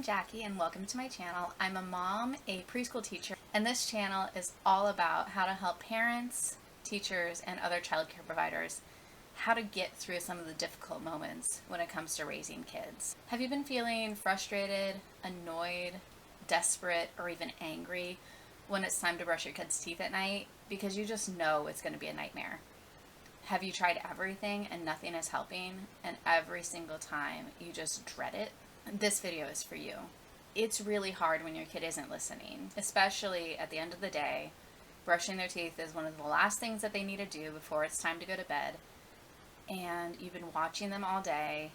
I'm Jackie and welcome to my channel. I'm a mom, a preschool teacher, and this channel is all about how to help parents, teachers, and other childcare providers how to get through some of the difficult moments when it comes to raising kids. Have you been feeling frustrated, annoyed, desperate, or even angry when it's time to brush your kids' teeth at night because you just know it's going to be a nightmare? Have you tried everything and nothing is helping, and every single time you just dread it? This video is for you. It's really hard when your kid isn't listening, especially at the end of the day. Brushing their teeth is one of the last things that they need to do before it's time to go to bed, and you've been watching them all day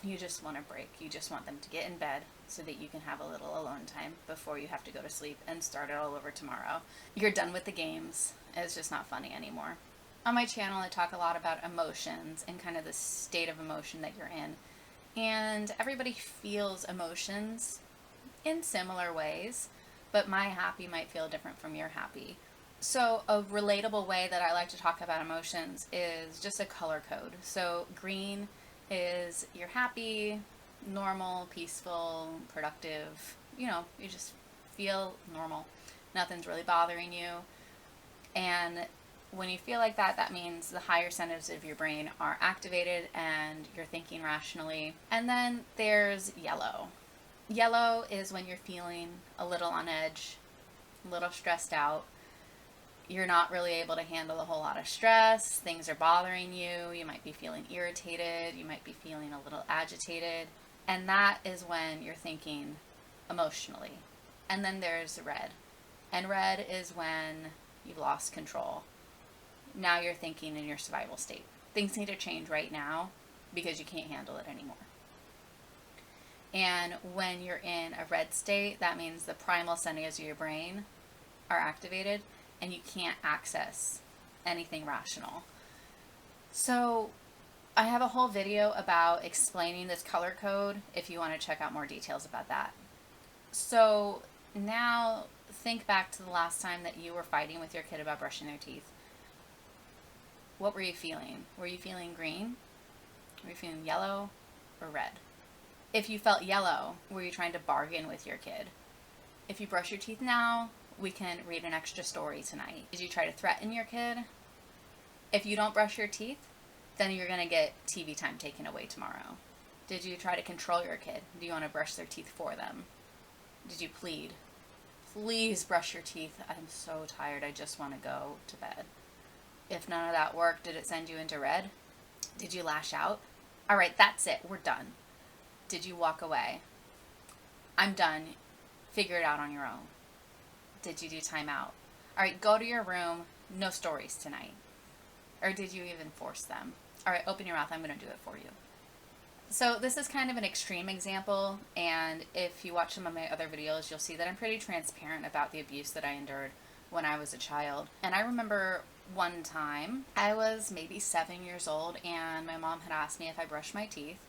and you just want a break. You just want them to get in bed so that you can have a little alone time before you have to go to sleep and start it all over tomorrow. You're done with the games. It's just not funny anymore. On my channel, I talk a lot about emotions and kind of the state of emotion that you're in. And everybody feels emotions in similar ways, but my happy might feel different from your happy. So a relatable way that I like to talk about emotions is just a color code. So green is you're happy, normal, peaceful, productive. You just feel normal. Nothing's really bothering you. And when you feel like that, that means the higher centers of your brain are activated and you're thinking rationally. And then there's yellow. Yellow is when you're feeling a little on edge, a little stressed out. You're not really able to handle a whole lot of stress. Things are bothering you. You might be feeling irritated. You might be feeling a little agitated. And that is when you're thinking emotionally. And then there's red. And red is when you've lost control. Now you're thinking in your survival state. Things need to change right now because you can't handle it anymore. And when you're in a red state, that means the primal centers of your brain are activated and you can't access anything rational. So I have a whole video about explaining this color code if you want to check out more details about that. So now think back to the last time that you were fighting with your kid about brushing their teeth. What were you feeling? Were you feeling green? Were you feeling yellow or red? If you felt yellow, were you trying to bargain with your kid? If you brush your teeth now, we can read an extra story tonight. Did you try to threaten your kid? If you don't brush your teeth, then you're going to get TV time taken away tomorrow. Did you try to control your kid? Do you want to brush their teeth for them? Did you plead? Please brush your teeth. I'm so tired. I just want to go to bed. If none of that worked, did it send you into red? Did you lash out? All right, that's it. We're done. Did you walk away? I'm done. Figure it out on your own. Did you do timeout? All right, go to your room. No stories tonight. Or did you even force them? All right, open your mouth. I'm going to do it for you. So this is kind of an extreme example, and if you watch some of my other videos, you'll see that I'm pretty transparent about the abuse that I endured when I was a child. And I remember one time I was maybe 7 years old and my mom had asked me if I brushed my teeth,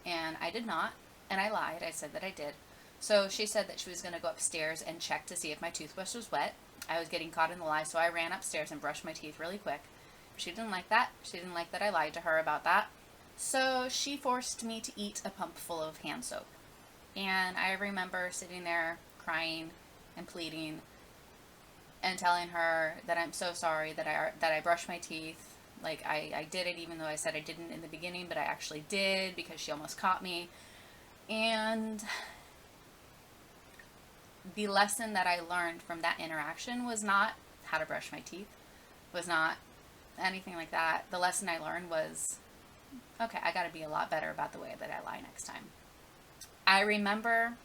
and I did not, and I lied. I said that I did. So she said that she was going to go upstairs and check to see if my toothbrush was wet. I was getting caught in the lie, so I ran upstairs and brushed my teeth really quick. She didn't like that. She didn't like that I lied to her about that. So she forced me to eat a pump full of hand soap. And I remember sitting there crying and pleading and telling her that I'm so sorry that I brushed my teeth. Like I did it even though I said I didn't in the beginning, but I actually did because she almost caught me. And the lesson that I learned from that interaction was not how to brush my teeth, was not anything like that. The lesson I learned was, okay, I got to be a lot better about the way that I lie next time. I remember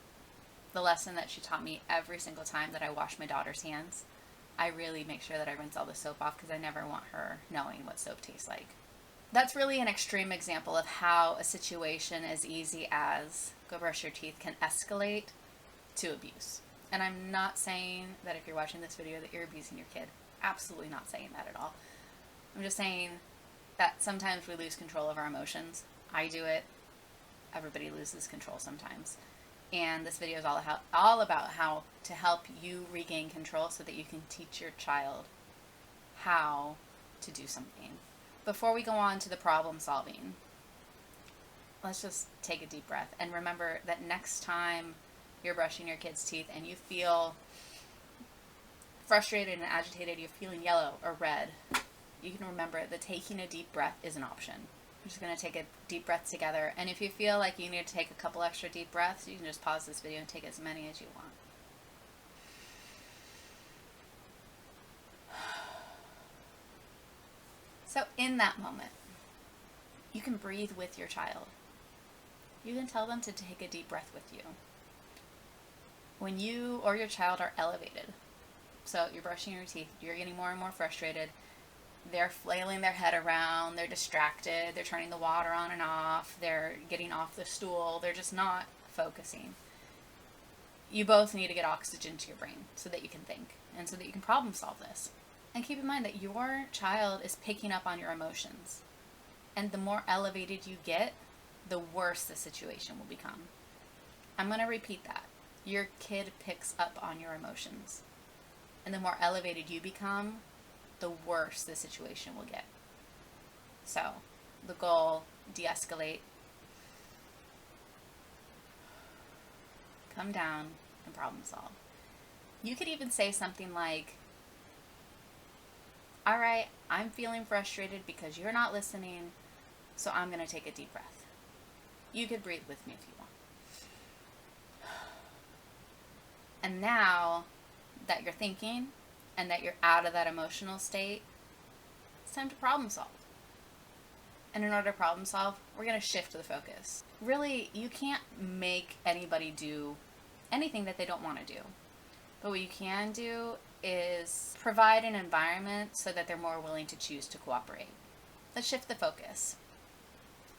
the lesson that she taught me every single time that I wash my daughter's hands. I really make sure that I rinse all the soap off because I never want her knowing what soap tastes like. That's really an extreme example of how a situation as easy as go brush your teeth can escalate to abuse. And I'm not saying that if you're watching this video that you're abusing your kid. Absolutely not saying that at all. I'm just saying that sometimes we lose control of our emotions. I do it. Everybody loses control sometimes. And this video is all about how to help you regain control so that you can teach your child how to do something. Before we go on to the problem solving, let's just take a deep breath and remember that next time you're brushing your kid's teeth and you feel frustrated and agitated, you're feeling yellow or red, you can remember that taking a deep breath is an option. We're just going to take a deep breath together. And if you feel like you need to take a couple extra deep breaths, you can just pause this video and take as many as you want. So in that moment, you can breathe with your child. You can tell them to take a deep breath with you. When you or your child are elevated, so you're brushing your teeth, you're getting more and more frustrated, they're flailing their head around, they're distracted, they're turning the water on and off, they're getting off the stool, they're just not focusing. You both need to get oxygen to your brain so that you can think and so that you can problem solve this. And keep in mind that your child is picking up on your emotions. And the more elevated you get, the worse the situation will become. I'm going to repeat that. Your kid picks up on your emotions. And the more elevated you become, the worse the situation will get. So, the goal, de-escalate, come down, and problem solve. You could even say something like, all right, I'm feeling frustrated because you're not listening, so I'm going to take a deep breath. You could breathe with me if you want. And now that you're thinking and that you're out of that emotional state, it's time to problem solve. And in order to problem solve, we're going to shift the focus. Really, you can't make anybody do anything that they don't want to do. But what you can do is provide an environment so that they're more willing to choose to cooperate. Let's shift the focus.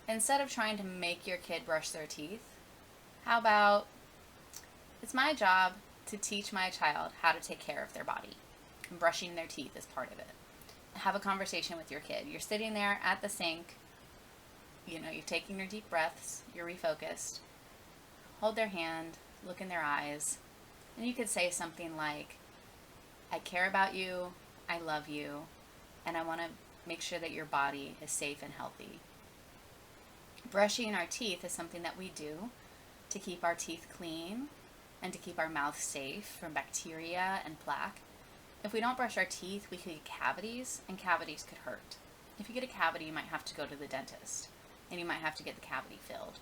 Instead of trying to make your kid brush their teeth, how about, it's my job to teach my child how to take care of their body. And brushing their teeth is part of it. Have a conversation with your kid. You're sitting there at the sink, you're taking your deep breaths, you're refocused. Hold their hand, look in their eyes, and you could say something like, I care about you, I love you, and I want to make sure that your body is safe and healthy. Brushing our teeth is something that we do to keep our teeth clean and to keep our mouth safe from bacteria and plaque. If we don't brush our teeth, we could get cavities, and cavities could hurt. If you get a cavity, you might have to go to the dentist, and you might have to get the cavity filled.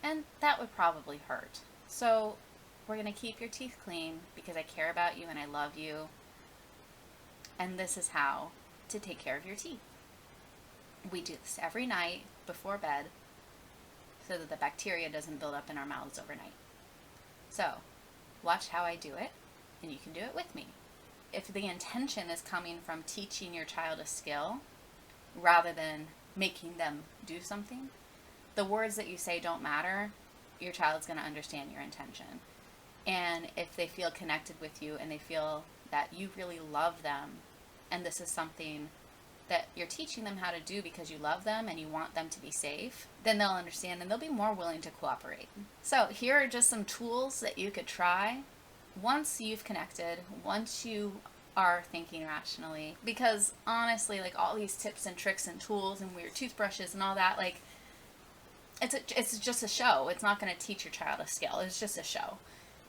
And that would probably hurt. So we're going to keep your teeth clean because I care about you and I love you. And this is how to take care of your teeth. We do this every night before bed so that the bacteria doesn't build up in our mouths overnight. So, watch how I do it, and you can do it with me. If the intention is coming from teaching your child a skill rather than making them do something, the words that you say don't matter. Your child's going to understand your intention. And if they feel connected with you and they feel that you really love them, and this is something that you're teaching them how to do because you love them and you want them to be safe, then they'll understand and they'll be more willing to cooperate. So here are just some tools that you could try once you've connected, once you are thinking rationally. Because honestly, like all these tips and tricks and tools and weird toothbrushes and all that, like it's just a show. It's not going to teach your child a skill. It's just a show.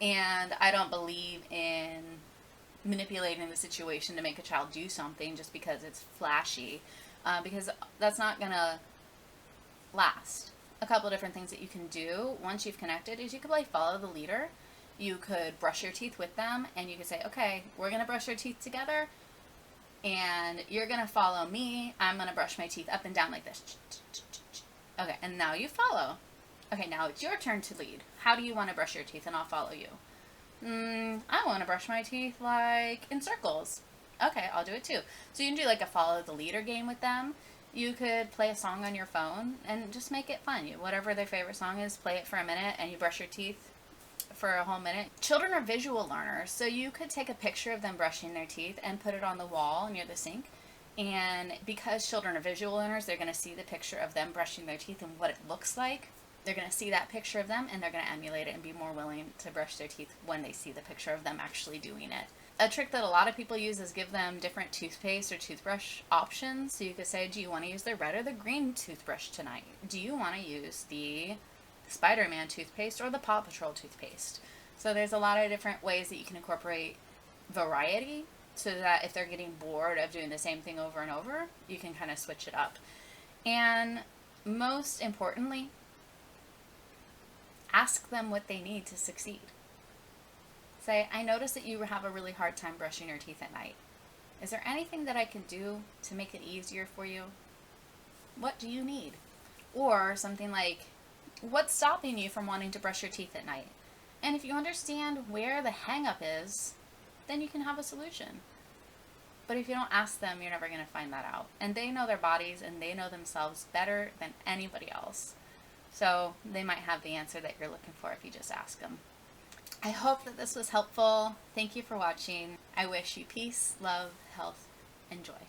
And I don't believe in manipulating the situation to make a child do something just because it's flashy, because that's not going to last. A couple of different things that you can do once you've connected is you could follow the leader. You could brush your teeth with them, and you could say, okay, we're going to brush our teeth together, and you're going to follow me. I'm going to brush my teeth up and down like this. Okay, and now you follow. Okay, now it's your turn to lead. How do you want to brush your teeth, and I'll follow you? I want to brush my teeth like in circles. Okay, I'll do it too. So you can do like a follow the leader game with them. You could play a song on your phone and just make it fun. Whatever their favorite song is, play it for a minute and you brush your teeth for a whole minute. Children are visual learners, so you could take a picture of them brushing their teeth and put it on the wall near the sink. And because children are visual learners, they're going to see the picture of them brushing their teeth and what it looks like. They're going to see that picture of them and they're going to emulate it and be more willing to brush their teeth when they see the picture of them actually doing it. A trick that a lot of people use is give them different toothpaste or toothbrush options. So you could say, do you want to use the red or the green toothbrush tonight? Do you want to use the Spider-Man toothpaste or the Paw Patrol toothpaste? So there's a lot of different ways that you can incorporate variety so that if they're getting bored of doing the same thing over and over, you can kind of switch it up. And most importantly, ask them what they need to succeed. Say, I notice that you have a really hard time brushing your teeth at night. Is there anything that I can do to make it easier for you? What do you need? Or something like, what's stopping you from wanting to brush your teeth at night? And if you understand where the hang up is, then you can have a solution. But if you don't ask them, you're never going to find that out. And they know their bodies and they know themselves better than anybody else. So they might have the answer that you're looking for if you just ask them. I hope that this was helpful. Thank you for watching. I wish you peace, love, health, and joy.